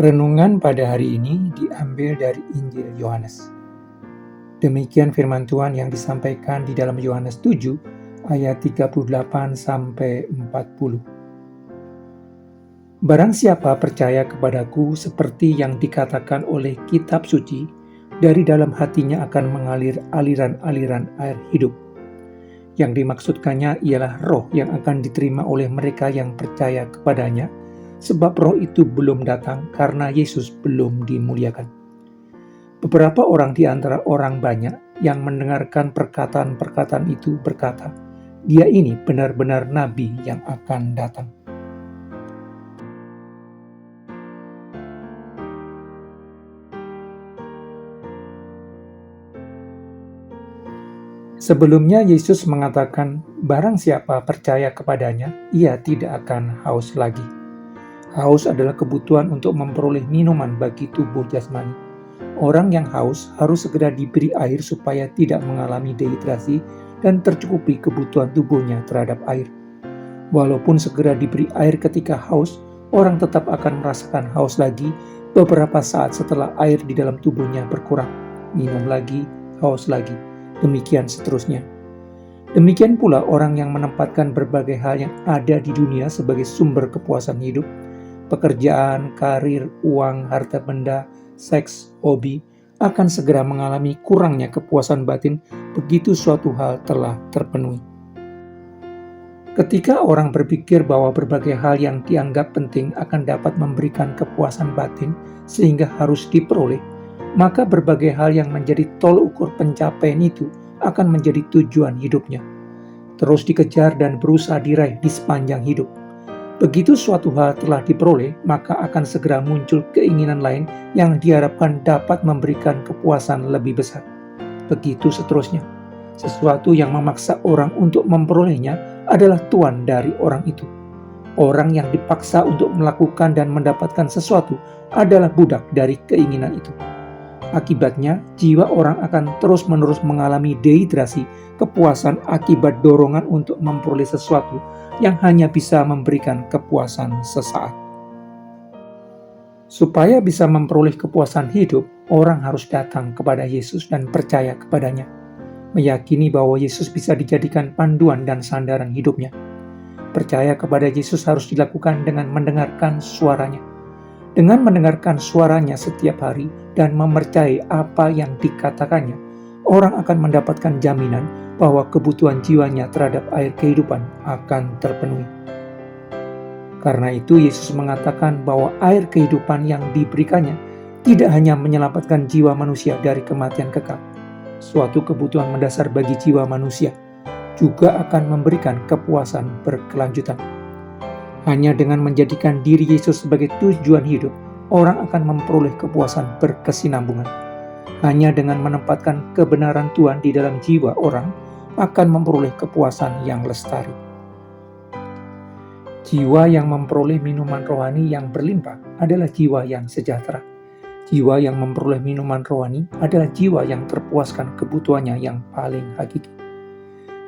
Renungan pada hari ini diambil dari Injil Yohanes. Demikian firman Tuhan yang disampaikan di dalam Yohanes 7 ayat 38 sampai 40. Barang siapa percaya kepadaku seperti yang dikatakan oleh kitab suci, dari dalam hatinya akan mengalir aliran-aliran air hidup. Yang dimaksudkannya ialah roh yang akan diterima oleh mereka yang percaya kepadanya, sebab roh itu belum datang karena Yesus belum dimuliakan. Beberapa orang di antara orang banyak yang mendengarkan perkataan-perkataan itu berkata, "Dia ini benar-benar nabi yang akan datang." Sebelumnya Yesus mengatakan, barang siapa percaya kepadanya, ia tidak akan haus lagi. Haus adalah kebutuhan untuk memperoleh minuman bagi tubuh jasmani. Orang yang haus harus segera diberi air supaya tidak mengalami dehidrasi dan tercukupi kebutuhan tubuhnya terhadap air. Walaupun segera diberi air ketika haus, orang tetap akan merasakan haus lagi beberapa saat setelah air di dalam tubuhnya berkurang. Minum lagi, haus lagi, demikian seterusnya. Demikian pula orang yang menempatkan berbagai hal yang ada di dunia sebagai sumber kepuasan hidup, pekerjaan, karir, uang, harta benda, seks, hobi, akan segera mengalami kurangnya kepuasan batin begitu suatu hal telah terpenuhi. Ketika orang berpikir bahwa berbagai hal yang dianggap penting akan dapat memberikan kepuasan batin sehingga harus diperoleh, maka berbagai hal yang menjadi tol ukur pencapaian itu akan menjadi tujuan hidupnya. Terus dikejar dan berusaha diraih di sepanjang hidup. Begitu suatu hal telah diperoleh, maka akan segera muncul keinginan lain yang diharapkan dapat memberikan kepuasan lebih besar. Begitu seterusnya. Sesuatu yang memaksa orang untuk memperolehnya adalah tuan dari orang itu. Orang yang dipaksa untuk melakukan dan mendapatkan sesuatu adalah budak dari keinginan itu. Akibatnya, jiwa orang akan terus-menerus mengalami dehidrasi, kepuasan akibat dorongan untuk memperoleh sesuatu yang hanya bisa memberikan kepuasan sesaat. Supaya bisa memperoleh kepuasan hidup, orang harus datang kepada Yesus dan percaya kepadanya, meyakini bahwa Yesus bisa dijadikan panduan dan sandaran hidupnya. Percaya kepada Yesus harus dilakukan dengan mendengarkan suaranya. Dengan mendengarkan suaranya setiap hari dan mempercayai apa yang dikatakannya, orang akan mendapatkan jaminan bahwa kebutuhan jiwanya terhadap air kehidupan akan terpenuhi. Karena itu Yesus mengatakan bahwa air kehidupan yang diberikannya tidak hanya menyelamatkan jiwa manusia dari kematian kekal, suatu kebutuhan mendasar bagi jiwa manusia, juga akan memberikan kepuasan berkelanjutan. Hanya dengan menjadikan diri Yesus sebagai tujuan hidup, orang akan memperoleh kepuasan berkesinambungan. Hanya dengan menempatkan kebenaran Tuhan di dalam jiwa orang, akan memperoleh kepuasan yang lestari. Jiwa yang memperoleh minuman rohani yang berlimpah adalah jiwa yang sejahtera. Jiwa yang memperoleh minuman rohani adalah jiwa yang terpuaskan kebutuhannya yang paling hakiki.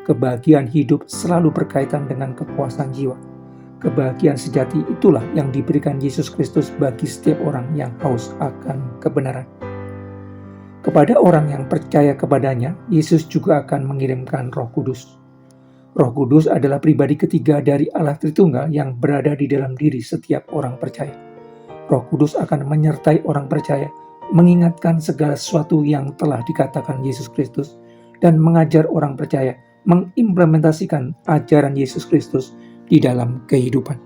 Kebahagiaan hidup selalu berkaitan dengan kepuasan jiwa. Kebahagiaan sejati itulah yang diberikan Yesus Kristus bagi setiap orang yang haus akan kebenaran. Kepada orang yang percaya kepadanya, Yesus juga akan mengirimkan Roh Kudus. Roh Kudus adalah pribadi ketiga dari Allah Tritunggal yang berada di dalam diri setiap orang percaya. Roh Kudus akan menyertai orang percaya, mengingatkan segala sesuatu yang telah dikatakan Yesus Kristus, dan mengajar orang percaya mengimplementasikan ajaran Yesus Kristus di dalam kehidupan.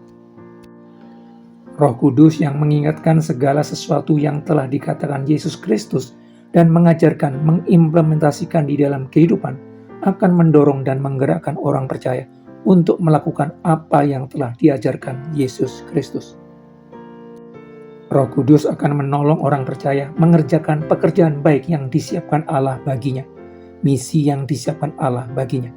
Roh Kudus yang mengingatkan segala sesuatu yang telah dikatakan Yesus Kristus dan mengajarkan mengimplementasikan di dalam kehidupan akan mendorong dan menggerakkan orang percaya untuk melakukan apa yang telah diajarkan Yesus Kristus. Roh Kudus akan menolong orang percaya mengerjakan pekerjaan baik yang disiapkan Allah baginya, misi yang disiapkan Allah baginya.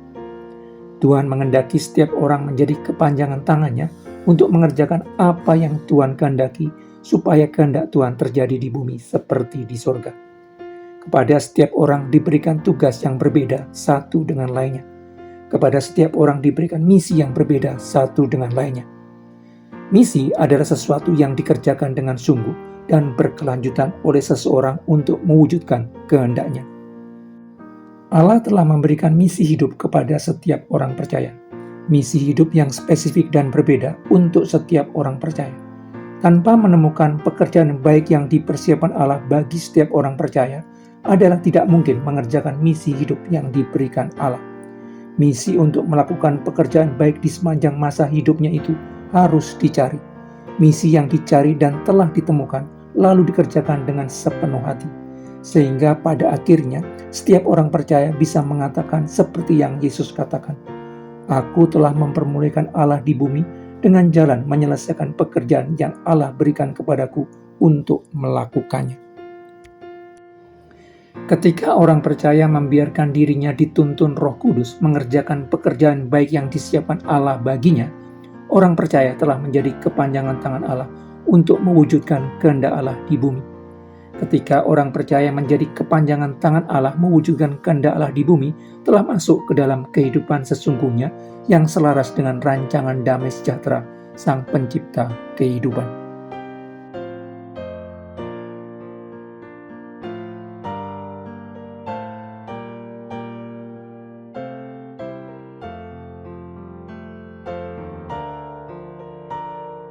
Tuhan mengendaki setiap orang menjadi kepanjangan tangannya untuk mengerjakan apa yang Tuhan kehendaki supaya kehendak Tuhan terjadi di bumi seperti di sorga. Kepada setiap orang diberikan tugas yang berbeda satu dengan lainnya. Kepada setiap orang diberikan misi yang berbeda satu dengan lainnya. Misi adalah sesuatu yang dikerjakan dengan sungguh dan berkelanjutan oleh seseorang untuk mewujudkan kehendaknya. Allah telah memberikan misi hidup kepada setiap orang percaya. Misi hidup yang spesifik dan berbeda untuk setiap orang percaya. Tanpa menemukan pekerjaan baik yang dipersiapkan Allah bagi setiap orang percaya, adalah tidak mungkin mengerjakan misi hidup yang diberikan Allah. Misi untuk melakukan pekerjaan baik di sepanjang masa hidupnya itu harus dicari. Misi yang dicari dan telah ditemukan lalu dikerjakan dengan sepenuh hati. Sehingga pada akhirnya setiap orang percaya bisa mengatakan seperti yang Yesus katakan, "Aku telah mempermuliakan Allah di bumi dengan jalan menyelesaikan pekerjaan yang Allah berikan kepadaku untuk melakukannya." Ketika orang percaya membiarkan dirinya dituntun Roh Kudus mengerjakan pekerjaan baik yang disiapkan Allah baginya, orang percaya telah menjadi kepanjangan tangan Allah untuk mewujudkan kehendak Allah di bumi. Ketika orang percaya menjadi kepanjangan tangan Allah mewujudkan kehendak Allah di bumi, telah masuk ke dalam kehidupan sesungguhnya yang selaras dengan rancangan damai sejahtera Sang Pencipta kehidupan.